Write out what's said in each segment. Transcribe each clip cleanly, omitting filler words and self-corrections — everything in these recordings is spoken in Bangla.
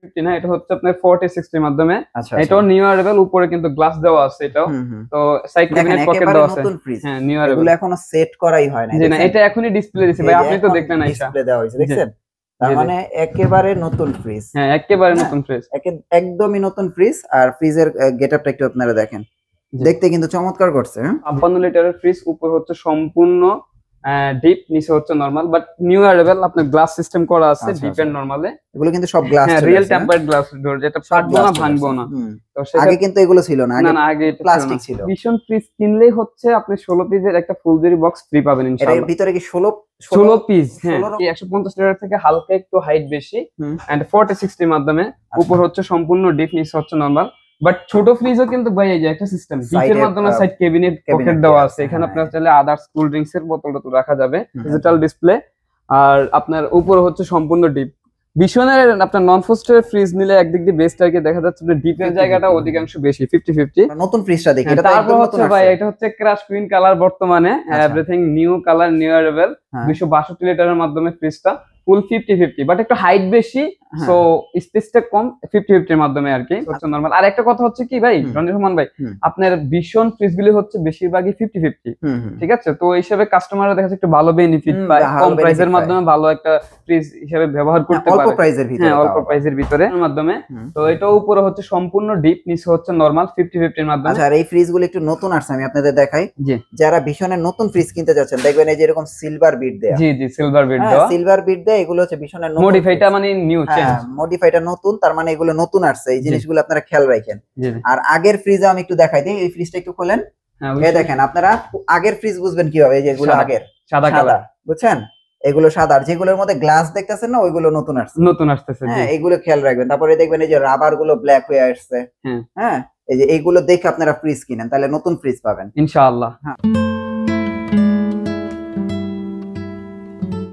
50 না, এটা হচ্ছে আপনার 4060 এর মাধ্যমে। আচ্ছা এটাও নিউ অ্যারাইভেল, উপরে কিন্তু গ্লাস দেওয়া আছে এটাও। তো সাইড ক্যাবিনেট পকেট দেওয়া আছে। হ্যাঁ, নিউ অ্যারাইভেল। এগুলো এখনো সেট করাই হয় না। জি না, এটা এখনই ডিসপ্লে দিছে ভাই, আপনি তো দেখলেন আইসা ডিসপ্লে দেওয়া হয়েছে, দেখছেন? তার মানে একেবারে নতুন ফ্রিজ। হ্যাঁ, একেবারে নতুন ফ্রিজ, একদমই নতুন ফ্রিজ। আর ফ্রিজের গেটআপটা একটু আপনারা দেখেন, দেখতে কিন্তু চমৎকার করছে। 52 লিটারের ফ্রিজ, উপর হচ্ছে সম্পূর্ণ ডিপ, নিচে হচ্ছে নরমাল, বাট নিউ অ্যারাইভেল আপনার গ্লাস সিস্টেম করা আছে ডিপ এন্ড নরমালে। এগুলো কিন্তু সব গ্লাস, হ্যাঁ, রিয়েল টেম্পারড গ্লাস ডোর, যেটা ফাটবো না ভাঙবো না। তো আগে কিন্তু এগুলো ছিল না, না আগে প্লাস্টিক ছিল। ভিশন ফ্রিজ কিনলেই হচ্ছে আপনি 16 পিসের একটা ফুলজুরি বক্স ফ্রি পাবেন ইনশাআল্লাহ। এর ভিতরে কি 16 পিস? হ্যাঁ, 150 লিটার থেকে হালকা একটু হাইট বেশি এন্ড 4060 এর মাধ্যমে। উপর হচ্ছে সম্পূর্ণ ডিপ, নিচে হচ্ছে নরমাল। বাট ছোট ফ্রিজও কিন্তু ভাই এই যে একটা সিস্টেম, ডিপের মাধ্যমে সাইড ক্যাবিনেট পকেট দেওয়া আছে, এখানে আপনার চাইলে আদার্স কুল ড্রিঙ্কস এর বোতলটা তো রাখা যাবে, ডিজিটাল ডিসপ্লে। আর আপনার উপরে হচ্ছে সম্পূর্ণ ডিপ। ভিশনের আপনার নন ফ্রস্টের ফ্রিজ নিলে একদিক দিয়ে বেস্ট আর কি, দেখা যাচ্ছে যে ডিপের জায়গাটা অধিকাংশ বেশি 50-50। নতুন ফ্রিজটা দেখি, এটা তারপর হচ্ছে ভাই, এটা হচ্ছে ক্রাশ কুইন কালার, বর্তমানে everything new colour, new arrival. 262 লিটারের মাধ্যমে ফ্রিজটা ফুল 50-50, বাট একটু হাইট বেশি, সো স্পেসটা কম, 50-50 এর মাধ্যমে আর কি হচ্ছে নরমাল। আর একটা কথা হচ্ছে কি ভাই রঞ্জিত রহমান ভাই, আপনার ভিশন ফ্রিজগুলি হচ্ছে বেশিরভাগই 50-50, ঠিক আছে? তো এই হিসেবে কাস্টমাররা দেখা যাচ্ছে একটু ভালো বেনিফিট পায়, কম প্রাইসের মাধ্যমে ভালো একটা ফ্রিজ হিসেবে ব্যবহার করতে পারে, অল্প প্রাইসের ভিতরে। হ্যাঁ, অল্প প্রাইসের ভিতরে মাধ্যমে। তো এটা উপরে হচ্ছে সম্পূর্ণ ডিপ, নিচে হচ্ছে নরমাল 50-50 এর মাধ্যমে। আচ্ছা, আর এই ফ্রিজগুলো একটু নতুন আসছে, আমি আপনাদের দেখাই। যারা ভিশনের নতুন ফ্রিজ কিনতে যাচ্ছেন, দেখবেন এই যে এরকম সিলভার বিট দেয়া। জি সিলভার বিট দেওয়া, সিলভার বিট দেয়া। এগুলো হচ্ছে ভিশনের নতুন মডিফাইটা, মানে নিউ চেঞ্জ, মডিফাইটা নতুন, তার মানে এগুলো নতুন আসছে। এই জিনিসগুলো আপনারা খেয়াল রাখেন। আর আগের ফ্রিজে আমি একটু দেখাই দিই, এই ফ্রিজটা একটু খোলেন, এই দেখেন আপনারা আগের ফ্রিজ বুঝবেন কিভাবে, এই যে এগুলো আগের সাদা কালার, বুঝছেন? এগুলো সাদা, আর যেগুলোর মধ্যে গ্লাস দেখতেছেন না, ওইগুলো নতুন আসতেছে। হ্যাঁ, এগুলো খেয়াল রাখবেন। তারপরে দেখবেন এই যে রাবার গুলো ব্ল্যাক হয়ে আসছে। হ্যাঁ, এই যে এইগুলো দেখে আপনারা ফ্রিজ কিনেন, তাহলে নতুন ফ্রিজ পাবেন ইনশাআল্লাহ।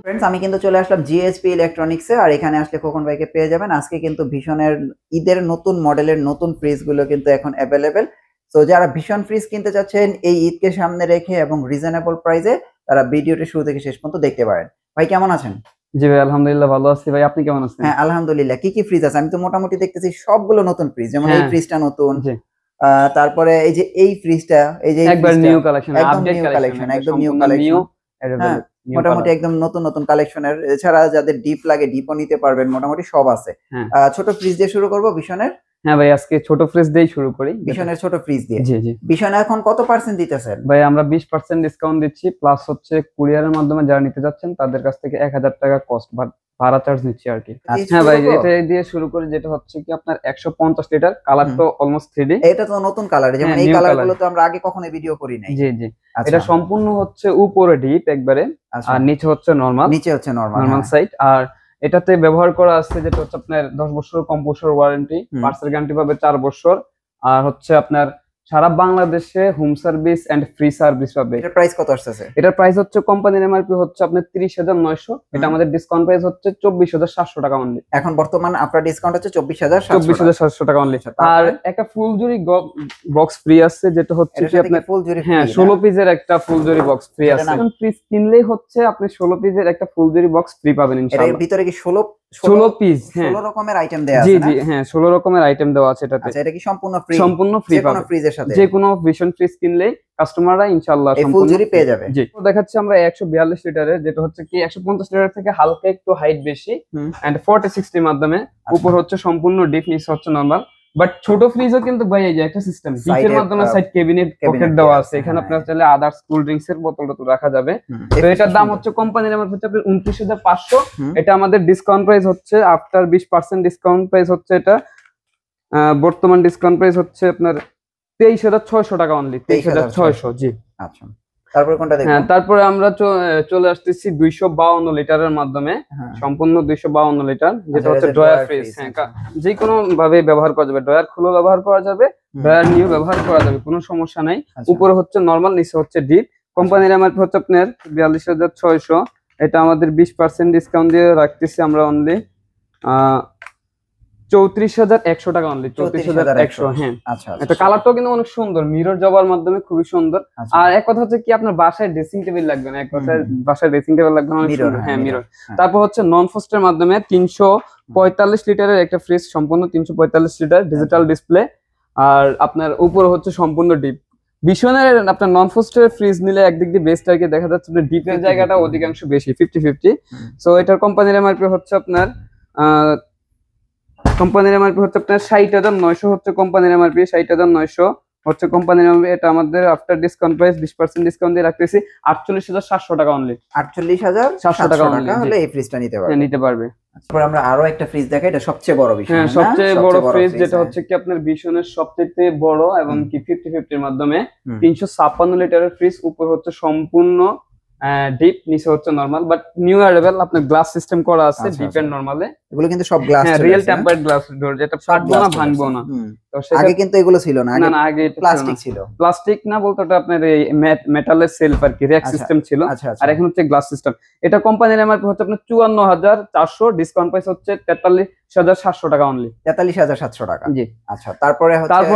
ফ্রেন্ডস, আমি কিন্তু চলে আসলাম জিএসপি ইলেকট্রনিক্সে, আর এখানে আসলে খোকন ভাইকে পেয়ে যাবেন। আজকে কিন্তু ভিশনের ঈদের নতুন মডেলের নতুন ফ্রিজ গুলো কিন্তু এখন অ্যাভেলেবেল। তো যারা ভিশন ফ্রিজ কিনতে চাচ্ছেন এই ঈদকে সামনে রেখে এবং রিজনেবল প্রাইসে, তারা ভিডিওটি শুরু থেকে শেষ পর্যন্ত দেখতে পারেন। ভাই কেমন আছেন? জি ভাই, আলহামদুলিল্লাহ ভালো আছি। ভাই আপনি কেমন আছেন? হ্যাঁ, আলহামদুলিল্লাহ। কি কি ফ্রিজ আছে? আমি তো মোটামুটি দেখতেছি সবগুলো নতুন ফ্রিজ, যেমন এই ফ্রিজটা নতুন, তারপরে এই যে এই ফ্রিজটা, এই যে একবার নিউ কালেকশন, আপডেট কালেকশন, একদম নিউ কালেকশন, মোটামুটি একদম নতুন নতুন কালেকশনের। এছাড়া যাদের ডিপ লাগে, ডিপও নিতে পারবেন, মোটামুটি সব আছে। ছোট ফ্রিজ দিয়ে শুরু করব ভিশনের। হ্যাঁ ভাই, আজকে ছোট ফ্রিজ দিয়েই শুরু করি, ভিশনের ছোট ফ্রিজ দিয়ে। জি জি। ভিশন এখন কত পার্সেন্ট দিতেছেন? ভাই আমরা 20% ডিসকাউন্ট দিচ্ছি, প্লাস হচ্ছে কুরিয়ারের মাধ্যমে যারা নিতে যাচ্ছেন তাদের কাছ থেকে 1000 টাকা কস্ট ভাড়া চার্জ নিচ্ছি আর কি। হ্যাঁ ভাই, এটা দিয়ে শুরু করি, যেটা হচ্ছে কি আপনার 150 লিটার, কালার তো অলমোস্ট 3D। এটা তো নতুন কালার, যেমন এই কালারগুলো তো আমরা আগে কখনো ভিডিও করি নাই। জি জি। এটা সম্পূর্ণ হচ্ছে উপরে ডিপ একবারে, আর নিচে হচ্ছে নরমাল, নরমাল সাইড। আর এটাতে ব্যবহার করা আছে যেটা হচ্ছে আপনার 10 বছর কম্প্রেসর ওয়ারেন্টি, পার্টসের গ্যারান্টি পাবে 4 বছর, আর হচ্ছে আপনার সারা বাংলাদেশে home service and free service পাবে। এটার প্রাইস কত আসছে? এটার প্রাইস হচ্ছে কোম্পানির এমআরপি হচ্ছে আপনার 30,900, এটা আমাদের ডিসকাউন্ট প্রাইস হচ্ছে 24,700 টাকা অনলি। এখন বর্তমান আপনার ডিসকাউন্ট হচ্ছে 24,700 টাকা অনলি। আর একটা ফুল জুরি বক্স ফ্রি আছে, যেটা হচ্ছে কি আপনার ফুল জুরি, হ্যাঁ 16 পিসের একটা ফুল জুরি বক্স ফ্রি আছে। এখন ফ্রিজ কিনলেই হচ্ছে আপনি 16 পিসের একটা ফুল জুরি বক্স ফ্রি পাবেন ইনশাআল্লাহ। এর ভিতরে কি 16 পিস, হ্যাঁ 16 রকমের আইটেম দেয়া আছে? জি জি, হ্যাঁ 16 রকমের আইটেম দেওয়া আছে এটাতে। আচ্ছা, এটা কি সম্পূর্ণ ফ্রি? সম্পূর্ণ ফ্রি পাবেন ফ্রিজের সাথে, যে কোনো ভিশন ফ্রিজ কিনলেই কাস্টমাররা ইনশাআল্লাহ ফুল জুরি পেয়ে যাবে। জি, তো দেখাচ্ছি আমরা 142 লিটারের, যেটা হচ্ছে কি 150 লিটার থেকে হালকা একটু হাইট বেশি এন্ড 4060 এর মাধ্যমে। উপর হচ্ছে সম্পূর্ণ ডিপ, নিচে হচ্ছে নরমাল। বাট ছোট ফ্রিজও কিন্তু ভাই এই যে একটা সিস্টেম, ডিপের মাধ্যমে সাইড ক্যাবিনেট পকেট দেওয়া আছে, এখানে আপনার চাইলে আদার্স কুল ড্রিঙ্কস এর বোতলটা তো রাখা যাবে। তো এটার দাম হচ্ছে কোম্পানির আমার হচ্ছে আপনার 29,500। এটা আমাদের ডিসকাউন্ট প্রাইস হচ্ছে আফটার 20% ডিসকাউন্ট প্রাইস হচ্ছে এটা বর্তমান ডিসকাউন্ট প্রাইস হচ্ছে আপনার 23,600 টাকা অনলি, 23,600। জি। আচ্ছা, তারপরে কোনটা দেখব? হ্যাঁ, তারপরে আমরা চলে আসতেছি 252 লিটারের মাধ্যমে, সম্পূর্ণ 252 লিটার, যেটা হচ্ছে ড্রয়ার ফ্রিজ। হ্যাঁ, যে কোনো ভাবে ব্যবহার করা যাবে, ড্রয়ার খুলে ব্যবহার করা যাবে, ড্রয়ার নিয়ে ব্যবহার করা যাবে, কোনো সমস্যা নাই। উপরে হচ্ছে নরমাল, নিচে হচ্ছে ডিপ। কোম্পানির এমআরপি হচ্ছে আপনার 42,600, এটা আমাদের 20% ডিসকাউন্ট দিয়ে রাখতেছি আমরা অনলি 34,100 টাকা অনলি, 34,100। হ্যাঁ আচ্ছা, এটা কালারটাও কিন্তু অনেক সুন্দর, মিরর জবার মাধ্যমে খুবই সুন্দর। আর এক কথা হচ্ছে কি আপনার বাসায় ড্রেসিং টেবিল লাগবে না, এক কথায় বাসায় ড্রেসিং টেবিল লাগবে না, অনেক সুন্দর। হ্যাঁ মিরর। তারপর হচ্ছে নন ফ্রস্টের মাধ্যমে 345 লিটারের একটা ফ্রিজ, সম্পূর্ণ 345 লিটার ডিজিটাল ডিসপ্লে। আর আপনার উপরে হচ্ছে সম্পূর্ণ ডিপ। বিশনের আপনার নন ফ্রস্টের ফ্রিজ নিলে একদিক দিয়ে বেস্ট আর কি, দেখা যাচ্ছে আপনার ডিপের জায়গাটা অধিকাংশ বেশি, 50-50। সো এটার কোম্পানির এমআরপি হচ্ছে আপনার 60,900 হচ্ছে কোম্পানির এমআরপি, 60,900 হচ্ছে কোম্পানির এমআরপি। এটা আমাদের আফটার ডিসকাউন্ট প্রাইস 20% ডিসকাউন্ট দিয়ে রাখতেছি 48,700 টাকা অনলি। 48,700 টাকা হলে এই ফ্রিজটা নিতে পারবে। তারপর আমরা আরো একটা ফ্রিজ দেখাই, এটা সবচেয়ে বড় বিষয়। হ্যাঁ সবচেয়ে বড় ফ্রিজ, যেটা হচ্ছে কি আপনার বিশনের সবচেয়ে বড় এবং কি 50-50 এর মাধ্যমে 356 লিটারের ফ্রিজ। উপর হচ্ছে সম্পূর্ণ ডিপ, নিচে হচ্ছে নরমাল, বাট নিউ অ্যারাইভাল আপনার গ্লাস সিস্টেম করা আছে ডিপ এন্ড নরমালে। এগুলো কিন্তু সব glass, real tempered glass door, যেটা ফাটবো না ভাঙবো না। তো আগে কিন্তু এগুলো ছিল না, আগে প্লাস্টিক ছিল। প্লাস্টিক না বলতে ওটা আপনার এই মেটালের সেলফ আর কি, র্যাক সিস্টেম ছিল। আর এখন হচ্ছে গ্লাস সিস্টেম। এটা কোম্পানির এমআরপি হচ্ছে আপনার 54,400, ডিসকাউন্ট প্রাইস হচ্ছে 43,700 টাকা অনলি। 43,700 টাকা। জি আচ্ছা। তারপর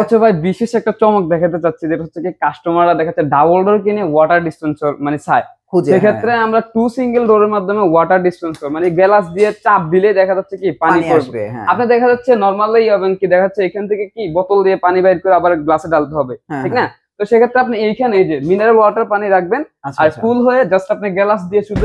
হচ্ছে ভাই বিশেষ একটা চমক দেখাতে চাচ্ছি, যেটা হচ্ছে কি কাস্টমাররা দেখাচ্ছে ডাবল ডোর কিনে ওয়াটার ডিসপেন্সর মানে চায়, সেক্ষেত্রে আমরা 2 সিঙ্গেল ডোরের মাধ্যমে ওয়াটার ডিসপেন্সর মানে গ্লাস দিয়ে চাপ দিলে দেখা যাচ্ছে কি পানি পড়বে। আপনি দেখা যাচ্ছে নরমালি হবেন কি, দেখা যাচ্ছে এখান থেকে কি বোতল দিয়ে পানি বাইর করে আবার গ্লাসে ঢালতে হবে, ঠিক না? তো সেক্ষেত্রে আপনি এইখানে এই যে মিনারেল ওয়াটার পানি রাখবেন, আর কুল হয়ে জাস্ট আপনি গ্লাস দিয়ে শুধু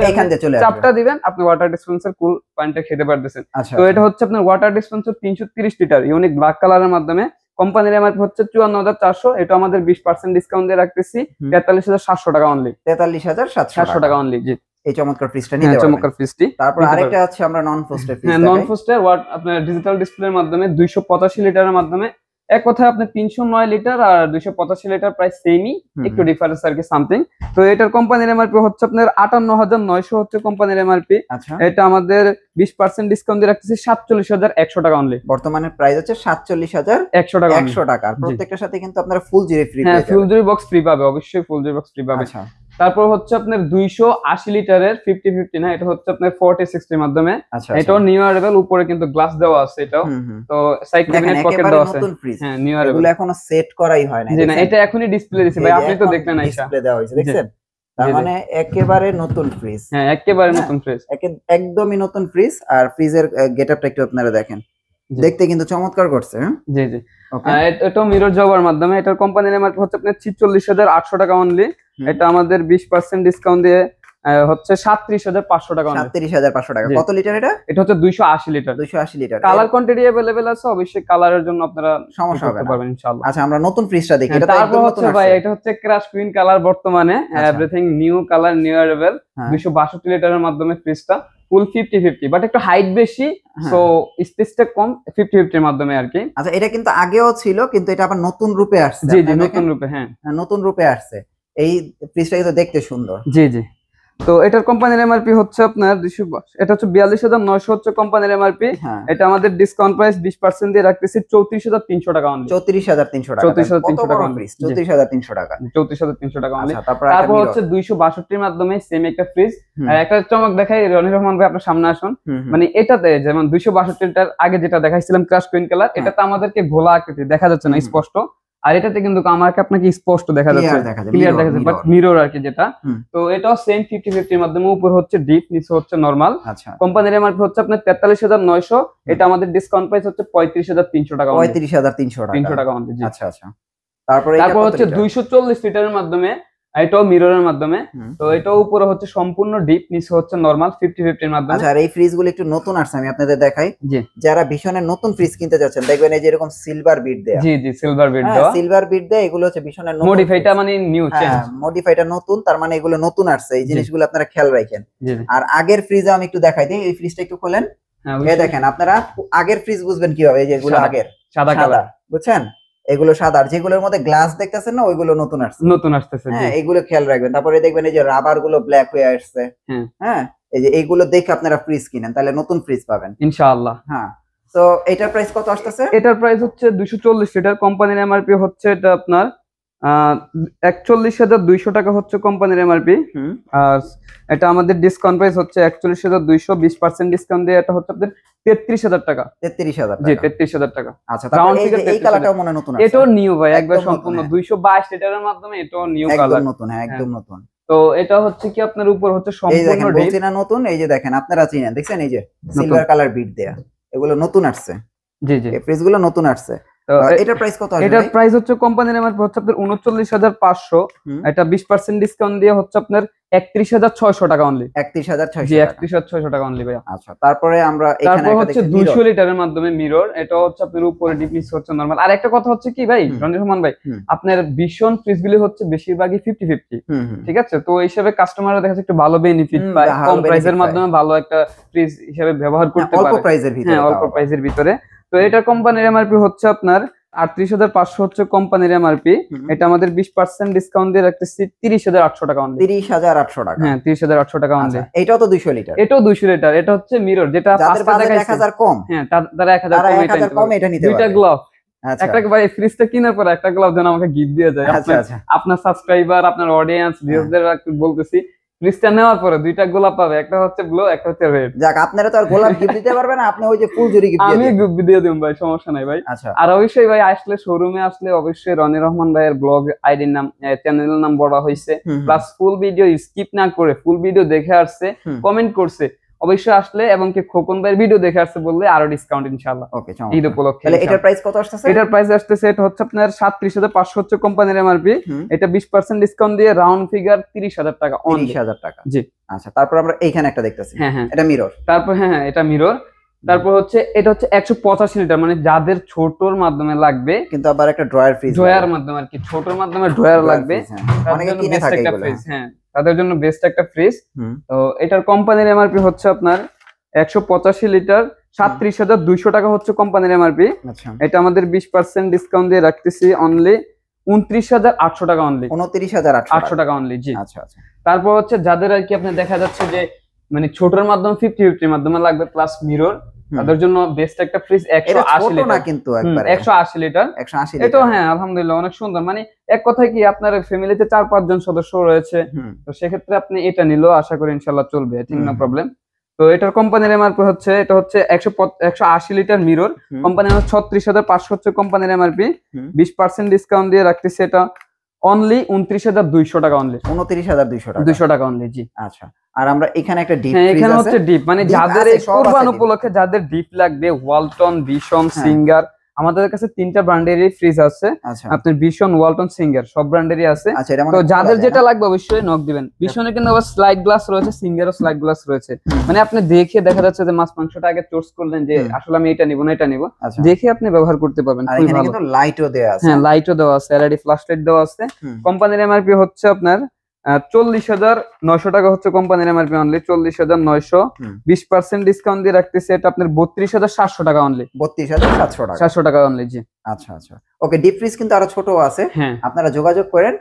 চাপটা দিবেন, আপনি ওয়াটার ডিসপেন্সর কুল পানিটা খেতে পারতেছেন। তো এটা হচ্ছে আপনার ওয়াটার ডিসপেন্সর 330 লিটার ইউনিক ব্ল্যাক কালারের মাধ্যমে। কোম্পানির এমআরপি হচ্ছে 54,400, এটা আমাদের 20% ডিসকাউন্ট দিয়ে রাখতেছি 43,700 টাকা অনলি। 43,700 টাকা অনলি। জি এই চমৎকার ফ্রিজটা নিতে পারবেন। চমৎকার ফ্রিজটি। তারপর আরেকটা আছে আমরা নন ফ্রস্টের ফ্রিজ। হ্যাঁ নন ফ্রস্টের আপনার ডিজিটাল ডিসপ্লের মাধ্যমে 285 লিটারের মাধ্যমে। এক কথায় আপনার 309 লিটার আর 285 লিটার প্রাইস সেমই, একটু ডিফারেন্স আর কি সামথিং। তো এটার কোম্পানির এমআরপি হচ্ছে আপনার 58,900 হচ্ছে কোম্পানির এমআরপি। এটা আমাদের 20% ডিসকাউন্ট দিয়ে রাখতেছি 47,100 টাকা অনলি। বর্তমানে প্রাইস হচ্ছে 47,100 টাকা। 100 টাকা। প্রত্যেকটার সাথে কিন্তু আপনারা ফুল জিবি ফ্রি পাবেন। হ্যাঁ ফুল জিবি বক্স ফ্রি পাবে, অবশ্যই ফুল জিবি বক্স ফ্রি পাবে। আচ্ছা তারপর হচ্ছে আপনার 280 লিটারের 50-50 না, এটা হচ্ছে আপনার 40-60 এর মাধ্যমে। এটাও নিউ অ্যারাইভাল, উপরে কিন্তু গ্লাস দেওয়া আছে এটাও। তো সাইড ক্যাবিনেট পকেট দেওয়া আছে। হ্যাঁ নিউ অ্যারাইভাল। এগুলো এখনো সেট করাই হয় না। জি না, এটা এখনই ডিসপ্লে দিয়েছে ভাই, আপনি তো দেখলেন আইসা ডিসপ্লে দেওয়া হয়েছে, দেখছেন? তার মানে একেবারে নতুন ফ্রিজ। হ্যাঁ একেবারে নতুন ফ্রিজ, একদমই নতুন ফ্রিজ। আর ফ্রিজের গেটআপটা একটু আপনারা দেখেন, দেখতে কিন্তু চমৎকার করছে। জি জি। এটা মিরর জবার মাধ্যমে। এটার কোম্পানির এমআরপি হচ্ছে আপনার 46,800 টাকা অনলি। এটা আমাদের 20% ডিসকাউন্ট দিয়ে হচ্ছে 37,500 টাকা। 37,500 টাকা। কত লিটার এটা? এটা হচ্ছে 280 litre. 280 litre. Colour quantity available আছে, অবশ্যই কালারের জন্য আপনারা সমস্যা হবে না পারবেন ইনশাআল্লাহ। আচ্ছা আমরা নতুন ফ্রিজটা দেখি। এটা তারপর হচ্ছে ভাই এটা হচ্ছে ক্রাশ কুইন কালার, বর্তমানে everything new colour, new arrival. 262 লিটারের মাধ্যমে ফ্রিজটা ফুল 50-50, বাট একটু হাইট বেশি, সো স্পেসটা কম, 50-50 এর মাধ্যমে আর কি। আচ্ছা এটা কিন্তু আগেও ছিল, কিন্তু এটা আবার নতুন রূপে আসছে। জি জি নতুন রূপে। হ্যাঁ নতুন রূপে আসছে। এই ফ্রিজটা কিন্তু দেখতে সুন্দর। জি জি। তো এটার কোম্পানির এমআরপি হচ্ছে আপনার 200, এটা হচ্ছে 42,900 হচ্ছে কোম্পানির এমআরপি। এটা আমাদের ডিসকাউন্ট প্রাইস 20% দিয়ে রাখতেছি 34,300 টাকা অনলি। 34,300 টাকা। 34,300 টাকা অনলি। 34,300 টাকা। 34,300 টাকা অনলি। তারপর হচ্ছে 262 এর মাধ্যমে সেম একটা ফ্রিজ। একটা চমক দেখাই, রনি রহমান ভাই আপনার সামনে আসুন। মানে এটাতে যেমন 262টার আগে যেটা দেখাইছিলাম ক্রাশ কুইন কালার, এটাতে আমাদেরকে ঘোলা আকৃতি দেখা যাচ্ছে না স্পষ্ট, আর এটাতে কিন্তু আমাকে আপনাকে স্পষ্ট দেখা যাচ্ছে, ক্লিয়ার দেখা যাচ্ছে, বাট মিরর আর কি যেটা। তো এটাও সেম 50-50 এর মাধ্যমে, উপর হচ্ছে ডিপ, নিচে হচ্ছে নরমাল। কোম্পানির এমআরপি হচ্ছে আপনার 43,900, এটা আমাদের ডিসকাউন্ট প্রাইস হচ্ছে 35,300 টাকা। 35,300 টাকা অনলি। আচ্ছা আচ্ছা। তারপর হচ্ছে 240 লিটারের মাধ্যমে, এটাও মিররের মাধ্যমে। তো এটাও উপরে হচ্ছে সম্পূর্ণ ডিপ, নিচে হচ্ছে নরমাল, 50-50 এর মাধ্যমে। আচ্ছা আর এই ফ্রিজগুলো একটু নতুন আসছে, আমি আপনাদের দেখাই। যারা ভীষণের নতুন ফ্রিজ কিনতে যাচ্ছেন, দেখবেন এই যে এরকম সিলভার বিট দেয়া। জি জি সিলভার বিট দেওয়া। সিলভার বিট দেয়া, এগুলো হচ্ছে ভীষণের নতুন। মডিফাইটা মানে নিউ চেঞ্জ। মডিফাইটা নতুন, তার মানে এগুলো নতুন আসছে। এই জিনিসগুলো আপনারা খেয়াল রাখেন। আর আগের ফ্রিজে আমি একটু দেখাই দিই, এই ফ্রিজটা একটু খোলেন। এই দেখেন আপনারা আগের ফ্রিজ বুঝবেন কিভাবে, এই যে এগুলো আগের সাদা কালার, বুঝছেন? এগুলো সাদা, আর যেগুলোর মধ্যে গ্লাস দেখতেছেন না, ওইগুলো নতুন আসছে। হ্যাঁ এগুলো খেয়াল রাখবেন। তারপরে দেখবেন এই যে রাবার গুলো ব্ল্যাক হয়ে আসছে। হ্যাঁ এই যে এইগুলো দেখে আপনারা ফ্রিজ কিনেন, তাহলে নতুন ফ্রিজ পাবেন ইনশাআল্লাহ। হ্যাঁ তো এটার প্রাইস কত আসতেছে? এটার প্রাইস হচ্ছে 240 লিটার। কোম্পানির এমআরপি হচ্ছে এটা আপনার 41,200 টাকা হচ্ছে কোম্পানির এমআরপি। আর এটা আমাদের ডিসকাউন্ট প্রাইস হচ্ছে 41,200, 20% ডিসকাউন্ট দিয়ে এটা হচ্ছে আপনাদের 33,000 টাকা। 33,000 জি 33,000 টাকা। আচ্ছা, তাহলে এই কালারটাও মনে নতুন আছে। এটাও নিউ ভাই, একবার সম্পূর্ণ 222 লিটারের মাধ্যমে এটাও নিউ কালার, একদম নতুন। হ্যাঁ, একদম নতুন। তো এটা হচ্ছে কি আপনার উপর হচ্ছে সম্পূর্ণ ডিপ না নতুন। এই যে দেখেন, আপনারা চিনেন, দেখছেন এই যে সিলভার কালার বিট দেয়া, এগুলো নতুন আসছে। জি জি, এই ফ্রিজ গুলো নতুন আসছে। এটার প্রাইস কত আসবে? এটার প্রাইস হচ্ছে কোম্পানির এমআরপি হচ্ছে আপনার 39,500, এটা 20% ডিসকাউন্ট দিয়ে হচ্ছে আপনার 31,600 টাকা অনলি। 31,600? জি 31,600 টাকা অনলি ভাই। আচ্ছা, তারপরে আমরা এখানে একটা হচ্ছে 200 লিটারের মাধ্যমে মিরর, এটা হচ্ছে আপনার উপরে ডিপ নিচে হচ্ছে নরমাল। আর একটা কথা হচ্ছে কি ভাই রঞ্জিত রহমান ভাই, আপনার ভিশন ফ্রিজগুলি হচ্ছে বেশিরভাগই 50-50, ঠিক আছে? তো এই হিসেবে কাস্টমাররা দেখা যাচ্ছে একটু ভালো বেনিফিট পায়, কম প্রাইসের মাধ্যমে ভালো একটা ফ্রিজ হিসেবে ব্যবহার করতে পারে, অল্প প্রাইসের ভিতরে। হ্যাঁ, অল্প প্রাইসের ভিতরে। তো এটা কোম্পানির এমআরপি হচ্ছে আপনার 38,500 হচ্ছে কোম্পানির এমআরপি, এটা আমাদের 20% ডিসকাউন্ট দিয়ে রাখতেছি 30,800 টাকা অনলি। 30,800 টাকা? হ্যাঁ 30,800 টাকা অনলি। এটাও তো 200 লিটার? এটাও 200 লিটার। এটা হচ্ছে মিরর, যেটা পাঁচটা দেখাইছে 1000 কম। হ্যাঁ, তারা 1000 কম এটা নিতে পারবে। দুইটা গ্লাভ, একটা ভাই ফ্রিজটা কেনার পর একটা গ্লাভ যেন আমাকে গিফট দিয়ে যায়। আপনার সাবস্ক্রাইবার, আপনার অডিয়েন্স ভিউয়ারদের বলতেছি, ফ্রিজটা নেওয়ার পরে দুইটা গোলাপ পাবে, একটা হচ্ছে ব্লু, একটা হচ্ছে রেড। যাক, আপনারা তো আর গোলাপ গিফট দিতে পারবেন না, আপনি ওই যে ফুলঝুরি গিফট আমি গিফট দিয়ে দেব ভাই, সমস্যা নাই ভাই। আচ্ছা, আর অবশ্যই ভাই আসলে শোরুমে আসলে অবশ্যই রনি রহমান ভাইয়ের ব্লগ আইডির নাম, চ্যানেলের নাম বলা হয়েছে, প্লাস ফুল ভিডিও স্কিপ না করে ফুল ভিডিও দেখে আসছে, কমেন্ট করছে, অবশ্যই আসলে এবং কি খোকন ভাইয়ের ভিডিও দেখে আসছে বললে আরো ডিসকাউন্ট ইনশাআল্লাহ। ওকে, ঈদ উপলক্ষে। তাহলে এটার প্রাইস কত আসছে? এটার প্রাইস আসছে এটা হচ্ছে আপনার 37,500 হচ্ছে কোম্পানির এমআরপি, এটা 20% ডিসকাউন্ট দিয়ে রাউন্ড ফিগার 30,000 টাকা অনলি। 30,000 টাকা, জি। আচ্ছা, তারপর আমরা এইখানে একটা দেখতেছি। হ্যাঁ হ্যাঁ, এটা মিরর। তারপর হ্যাঁ এটা মিরর। তারপর হচ্ছে এটা হচ্ছে 185 লিটার, মানে যাদের ছোটর মাধ্যমে লাগবে, কিন্তু আবার একটা ড্রয়ার ফ্রিজ, ড্রয়ার মাধ্যমে আর কি, ছোটর মাধ্যমে ড্রয়ার লাগবে, অনেকে কিনে থাকে এগুলো। হ্যাঁ, তাদের জন্য বেস্ট একটা ফ্রিজ। তো এটার কোম্পানির এমআরপি হচ্ছে আপনার 185 লিটার, 37,200 টাকা হচ্ছে কোম্পানির এমআরপি। এটা আমাদের 20% ডিসকাউন্ট দিয়ে রাখতেছি অনলি 29,800 টাকা অনলি। 29,800 টাকা অনলি। জি। আচ্ছা আচ্ছা। তারপর হচ্ছে যাদের আর কি আপনার দেখা যাচ্ছে যে মানে ছোটর মাধ্যমে 50-50 মাধ্যমে লাগবে প্লাস মিরর, তাদের জন্য বেস্ট একটা ফ্রিজ 180 লিটার না, কিন্তু একবারে 180 লিটার। 180 এটা হ্যাঁ আলহামদুলিল্লাহ অনেক সুন্দর। মানে এক কথায় কি আপনার ফ্যামিলিতে 4-5 জন সদস্য রয়েছে, তো সেক্ষেত্রে আপনি এটা নিলেও আশা করি ইনশাআল্লাহ চলবে, ঠিক না প্রবলেম। তো এটার কোম্পানির এমআরপি হচ্ছে এটা হচ্ছে 180 লিটার মিরর, কোম্পানির 36,500 হচ্ছে কোম্পানির এমআরপি, 20% ডিসকাউন্ট দিয়ে রাখতেছি এটা অনলি 29,200 টাকা অনলি। 29,200 টাকা অনলি। জি। আচ্ছা, আর আমরা এখানে একটা ডিপ ফ্রিজ আছে। এখানে হচ্ছে ডিপ, মানে যাদের এই কুরবান উপলক্ষে যাদের ডিপ লাগবে, ওয়ালটন, ভিশন, সিঙ্গার, আমাদের কাছে 3টা ব্র্যান্ডেরই ফ্রিজ আছে। আপনার ভিশন, ওয়ালটন, সিঙ্গার সব ব্র্যান্ডেরই আছে। তো যাদের যেটা লাগবে অবশ্যই নক দিবেন। ভিশনে কিন্তু আবার স্লাইড গ্লাস রয়েছে, সিঙ্গারও স্লাইড গ্লাস রয়েছে, মানে আপনি দেখে দেখা যাচ্ছে যে মাছ মাংসটা আগে চয়েস করলেন যে আসলে আমি এটা নিব না এটা নিব, দেখে আপনি ব্যবহার করতে পারবেন। আর এখানে কিন্তু লাইটও দেওয়া আছে। হ্যাঁ, লাইটও দেওয়া আছে, এলইডি ফ্ল্যাশ লাইট দেওয়া আছে। কোম্পানির এমআরপি হচ্ছে আপনার 40,900 টাকা হচ্ছে কোম্পানির এমআরপি অনলি, 40,900। 20% ডিসকাউন্ট দিয়ে রাখতেছি এটা আপনার 32,700 টাকা অনলি। 32,700 টাকা অনলি। জি। আচ্ছা আচ্ছা, ওকে। ডিপ ফ্রিজ কিন্তু আরো ছোট আছে, আপনারা যোগাযোগ করেন,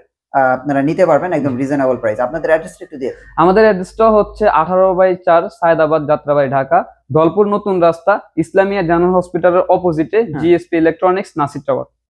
আপনারা নিতে পারবেন একদম রিজনেবল প্রাইস। আপনাদের অ্যাড্রেসটা একটু দিয়ে। আমাদের অ্যাড্রেসটা হচ্ছে 18/4 সায়দাবাদ, যাত্রাবাড়ি, ঢাকা। দলপুর নতুন রাস্তা, ইসলামিয়া জানাল হসপিটালের অপোজিটে, জিএসপি ইলেকট্রনিক্স, নাসির টাওয়ার।